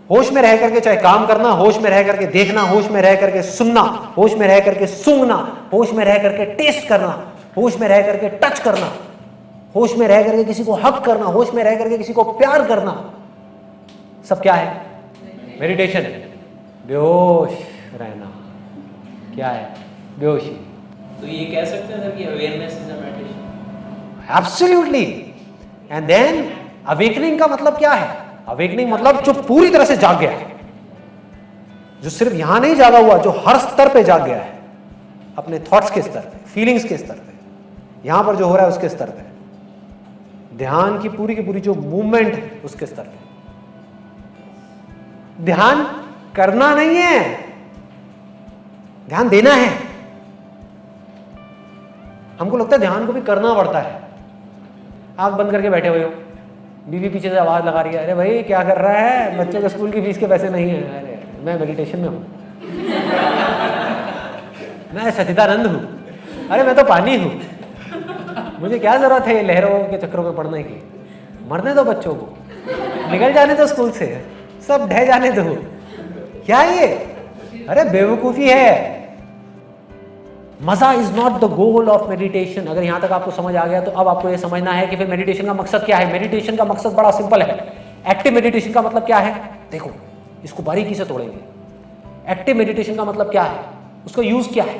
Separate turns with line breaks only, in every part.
होश में रह करके चाहे काम करना, होश में रह करके देखना, होश में रह करके सुनना, होश में रह करके सूंघना, होश में रह करके टेस्ट करना, होश में रह करके टच करना, होश में रह करके किसी को हक करना, होश में रह करके किसी को प्यार करना, सब क्या है? मेडिटेशन है। बेहोश रहना क्या है? बेहोशी।
तो ये कह सकते हैं सर कि awareness is a meditation?
Absolutely. And then awakening का मतलब क्या है? अवेकनिंग मतलब जो पूरी तरह से जाग गया है, जो सिर्फ यहां नहीं जागा हुआ, जो हर स्तर पे जाग गया है, अपने थॉट्स के स्तर पे, फीलिंग्स के स्तर पे, यहां पर जो हो रहा है उसके स्तर पे, ध्यान की पूरी जो मूवमेंट है उसके स्तर पे। ध्यान करना नहीं है, ध्यान देना है। हमको लगता है ध्यान को भी करना पड़ता है। आंख बंद करके बैठे हुए हो, बीवी पीछे से आवाज लगा रही है, अरे भाई क्या कर रहा है, बच्चों के स्कूल की फीस के पैसे नहीं है। अरे मैं मेडिटेशन में हूं, मैं सच्चिदानंद हूं, अरे मैं तो पानी हूं, मुझे क्या जरूरत है लहरों के चक्रों में पड़ने की। मरने दो बच्चों को, निकल जाने दो स्कूल से, सब ढह जाने दो। क्या ये? अरे बेवकूफी है। मजा is not the goal of meditation. अगर यहां तक आपको समझ आ गया तो अब आपको यह समझना है कि फिर मेडिटेशन का मकसद क्या है। मेडिटेशन का मकसद बड़ा सिंपल है। एक्टिव मेडिटेशन का मतलब क्या है? देखो, इसको बारीकी से तोड़ेंगे। एक्टिव मेडिटेशन का मतलब क्या है, उसका यूज क्या है,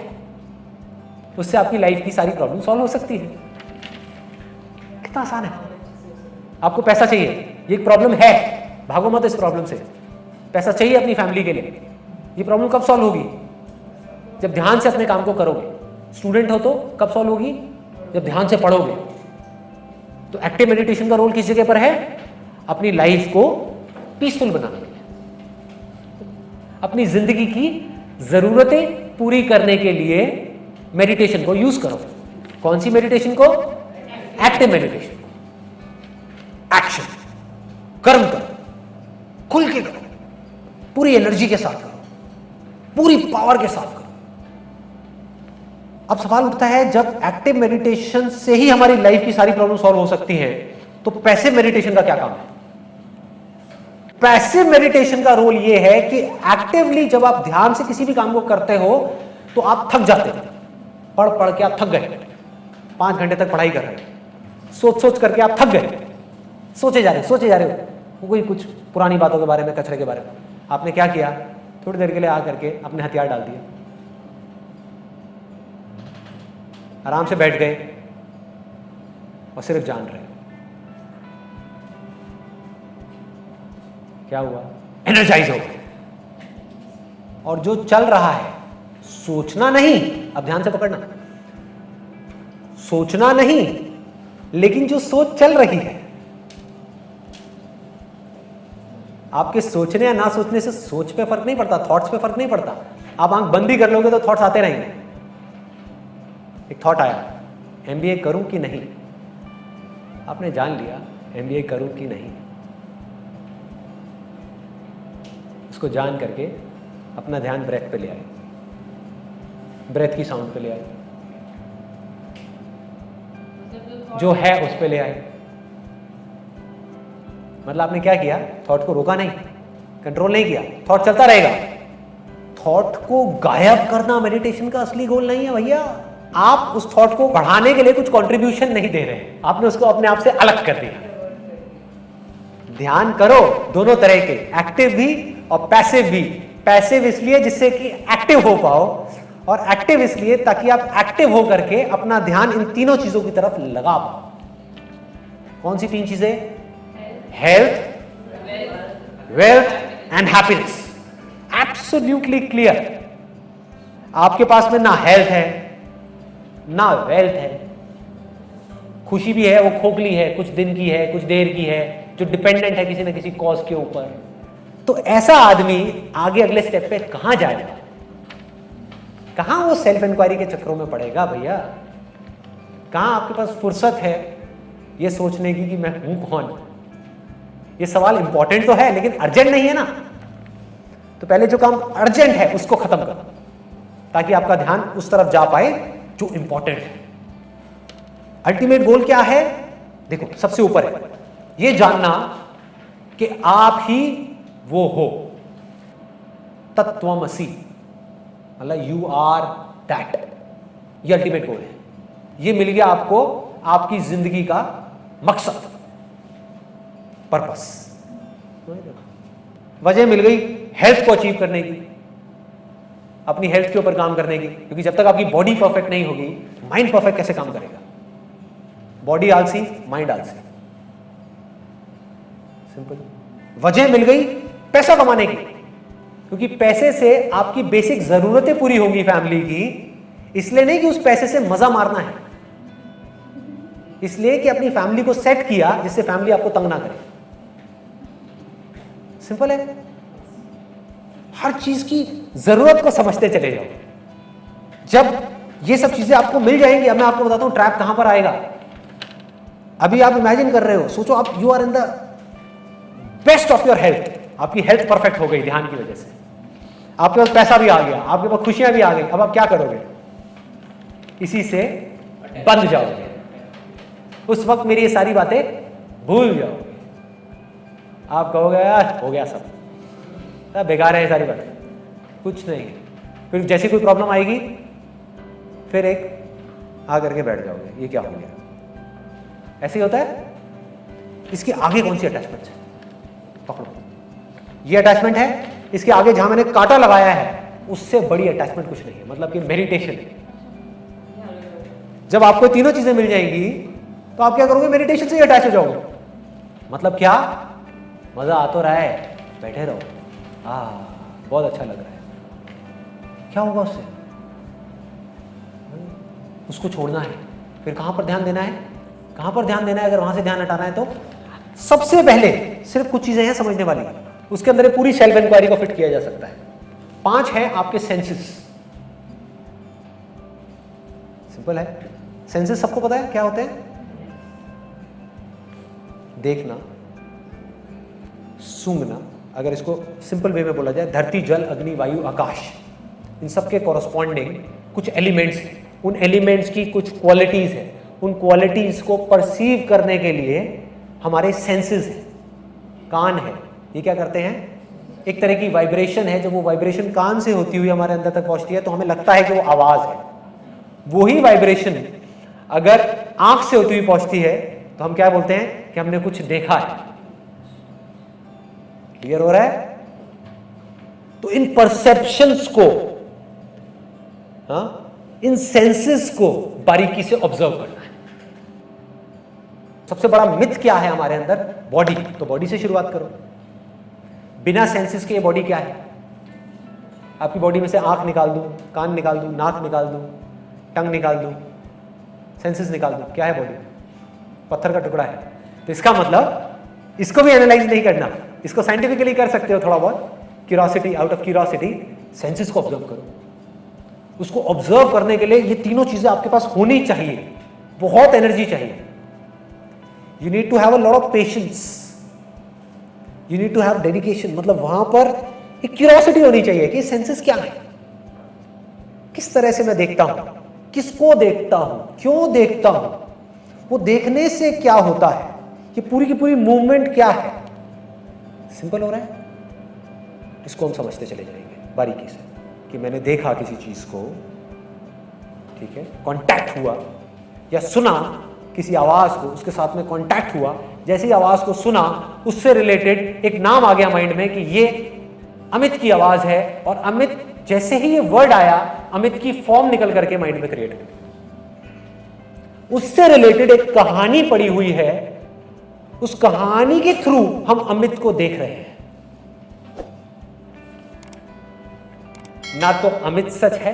उससे आपकी लाइफ की सारी प्रॉब्लम सॉल्व हो सकती है। कितना आसान है। आपको पैसा चाहिए, ये एक प्रॉब्लम है, भागो मत इस प्रॉब्लम से। पैसा चाहिए अपनी फैमिली के लिए, ये प्रॉब्लम कब सॉल्व होगी? जब ध्यान से अपने काम को करोगे। स्टूडेंट हो तो कब सॉल्व होगी? जब ध्यान से पढ़ोगे। तो एक्टिव मेडिटेशन का रोल किस जगह पर है? अपनी लाइफ को पीसफुल बनाने के लिए, अपनी जिंदगी की जरूरतें पूरी करने के लिए मेडिटेशन को यूज करो। कौन सी मेडिटेशन को? Active meditation. एक्शन, कर्म करो, खुल के करो, पूरी एनर्जी के साथ करो, पूरी पावर के साथ करो। अब सवाल उठता है, जब एक्टिव मेडिटेशन से ही हमारी लाइफ की सारी प्रॉब्लम सॉल्व हो सकती है, तो पैसिव मेडिटेशन का क्या काम है? पैसिव मेडिटेशन का रोल यह है कि एक्टिवली जब आप ध्यान से किसी भी काम को करते हो तो आप थक जाते हो। पढ़ पढ़ के आप थक गए, 5 घंटे तक पढ़ाई कर रहे हो, सोच सोच करके आप थक गए, सोचे जा रहे हो कोई कुछ पुरानी बातों के बारे में, कचरे के बारे में। आपने क्या किया? थोड़ी देर के लिए आ करके अपने हथियार डाल दिए, आराम से बैठ गए और सिर्फ जान रहे। क्या हुआ? एनर्जाइज हो गए। और जो चल रहा है, सोचना नहीं, अब ध्यान से पकड़ना, सोचना नहीं, लेकिन जो सोच चल रही है, आपके सोचने या ना सोचने से सोच पे फर्क नहीं पड़ता, थॉट्स पे फर्क नहीं पड़ता। आप आंख बंद भी कर लोगे तो थॉट्स आते रहेंगे। एक थॉट आया, एमबीए करूं कि नहीं, आपने जान लिया एमबीए करूं कि नहीं। उसको जान करके अपना ध्यान ब्रेथ पे ले आए, ब्रेथ की साउंड पे ले आए, जो है उस पे ले आए। मतलब आपने क्या किया? थॉट को रोका नहीं, कंट्रोल नहीं किया, थॉट चलता रहेगा। थॉट को गायब करना मेडिटेशन का असली गोल नहीं है भैया। आप उस थॉट को बढ़ाने के लिए कुछ कंट्रीब्यूशन नहीं दे रहे, आपने उसको अपने आप से अलग कर दिया। ध्यान करो दोनों तरह के, एक्टिव भी और पैसिव भी। पैसिव इसलिए जिससे कि एक्टिव हो पाओ, और एक्टिव इसलिए ताकि आप एक्टिव हो करके अपना ध्यान इन तीनों चीजों की तरफ लगा पाओ। कौन सी 3 चीजें? Health, wealth and happiness. Absolutely clear. आपके पास में ना हेल्थ है ना वेल्थ है, खुशी भी है वो खोखली है, कुछ दिन की है, कुछ देर की है, जो डिपेंडेंट है किसी न किसी कॉज के ऊपर। तो ऐसा आदमी आगे अगले स्टेप पे कहां जाएगा? कहां वो सेल्फ इंक्वायरी के चक्रों में पड़ेगा भैया? कहां आपके पास फुर्सत है ये सोचने की कि मैं हूं कौन? ये सवाल इंपॉर्टेंट तो है लेकिन अर्जेंट नहीं है ना। तो पहले जो काम अर्जेंट है उसको खत्म करो, ताकि आपका ध्यान उस तरफ जा पाए जो इंपॉर्टेंट है। अल्टीमेट गोल क्या है? देखो, सबसे ऊपर है ये जानना कि आप ही वो हो, तत्वमसि, मतलब यू आर दैट, ये अल्टीमेट गोल है। ये मिल गया आपको आपकी जिंदगी का मकसद, पर्पस। वजह मिल गई हेल्थ को अचीव करने की, अपनी हेल्थ के ऊपर काम करने की, क्योंकि जब तक आपकी बॉडी परफेक्ट नहीं होगी, माइंड परफेक्ट कैसे काम करेगा? बॉडी आलसी, माइंड आलसी, सिंपल। वजह मिल गई पैसा कमाने की, क्योंकि पैसे से आपकी बेसिक जरूरतें पूरी होंगी फैमिली की, इसलिए नहीं कि उस पैसे से मजा मारना है, इसलिए कि अपनी फैमिली को सेट किया जिससे फैमिली आपको तंग ना करे। सिंपल है। हर चीज की जरूरत को समझते चले जाओ। जब ये सब चीजें आपको मिल जाएंगी, अब मैं आपको बताता हूं ट्रैप कहां पर आएगा। अभी आप इमेजिन कर रहे हो, सोचो आप you are in the best of your health, आपकी हेल्थ परफेक्ट हो गई ध्यान की वजह से, आपके पास पैसा भी आ गया, आपके पास खुशियां भी आ गई। अब आप क्या करोगे? इसी से बंध जाओगे। उस वक्त मेरी ये सारी बातें भूल जाओगे। आप कहोगे यार हो गया सब बेकार है ये सारी बातें, कुछ नहीं। फिर जैसी कोई प्रॉब्लम आएगी फिर एक आ करके बैठ जाओगे, ये क्या हो गया? ऐसे ही होता है। इसके आगे कौन सी अटैचमेंट है? पकड़ो, ये अटैचमेंट है, इसके आगे जहां मैंने कांटा लगाया है उससे बड़ी अटैचमेंट कुछ नहीं है, मतलब कि मेडिटेशन है। जब आपको तीनों चीजें मिल जाएंगी तो आप क्या करोगे? मेडिटेशन से ही अटैच हो जाओगे। मतलब क्या? मजा आ तो रहा है, बैठे रहो, बहुत अच्छा लग रहा है। क्या होगा उससे? उसको छोड़ना है। फिर कहां पर ध्यान देना है? कहां पर ध्यान देना है? अगर वहां से ध्यान हटाना है तो सबसे पहले सिर्फ कुछ चीजें हैं समझने वाली, उसके अंदर पूरी सेल्फ इंक्वायरी को फिट किया जा सकता है। 5 है आपके सेंसेस। सिंपल है। सेंसेस सबको पता है क्या होते हैं? देखना, सूंघना, अगर इसको सिंपल वे में बोला जाए, धरती, जल, अग्नि, वायु, आकाश, इन सब के कॉरस्पॉन्डिंग कुछ एलिमेंट्स हैं। उन एलिमेंट्स की कुछ क्वालिटीज हैं। उन क्वालिटीज को परसीव करने के लिए हमारे सेंसेस हैं। कान है, ये क्या करते हैं? एक तरह की वाइब्रेशन है, जब वो वाइब्रेशन कान से होती हुई हमारे अंदर तक पहुंचती है तो हमें लगता है कि वो आवाज है। वही वाइब्रेशन अगर आंख से होती हुई पहुंचती है तो हम क्या बोलते हैं कि हमने कुछ देखा है। क्लियर हो रहा है? तो इन परसेप्शंस को, इन सेंसेस को बारीकी से ऑब्जर्व करना है। सबसे बड़ा मिथ क्या है हमारे अंदर? बॉडी। तो बॉडी से शुरुआत करो। बिना सेंसेस के ये बॉडी क्या है? आपकी बॉडी में से आंख निकाल दूं, कान निकाल दूं, नाक निकाल दूं, टंग निकाल दूं, सेंसेस निकाल दूं, क्या है बॉडी? पत्थर का टुकड़ा है। तो इसका मतलब इसको भी एनालाइज नहीं करना, इसको साइंटिफिकली कर सकते हो थोड़ा बहुत। Curiosity, out of curiosity senses को ऑब्जर्व करो। उसको ऑब्जर्व करने के लिए ये तीनों चीजें आपके पास होनी चाहिए। बहुत एनर्जी चाहिए। You need to have a lot of patience, you need to have dedication. मतलब वहां पर एक क्यूरियोसिटी होनी चाहिए कि सेंसेस क्या है, किस तरह से मैं देखता हूं, किसको देखता हूं, क्यों देखता हूं, वो देखने से क्या होता है, ये पूरी की पूरी मूवमेंट क्या है। सिंपल हो रहा है? इसको हम समझते चले जाएंगे बारीकी से कि मैंने देखा किसी चीज को, ठीक है, कांटेक्ट हुआ, या सुना किसी आवाज को, उसके साथ में कांटेक्ट हुआ, जैसी आवाज को सुना उससे रिलेटेड एक नाम आ गया माइंड में कि ये अमित की आवाज है, और अमित जैसे ही ये वर्ड आया अमित की फॉर्म निकल करके माइंड में क्रिएट हुई। उससे रिलेटेड एक कहानी पड़ी हुई है, उस कहानी के थ्रू हम अमित को देख रहे हैं। ना तो अमित सच है,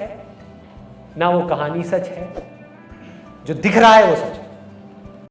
ना वो कहानी सच है, जो दिख रहा है वो सच है।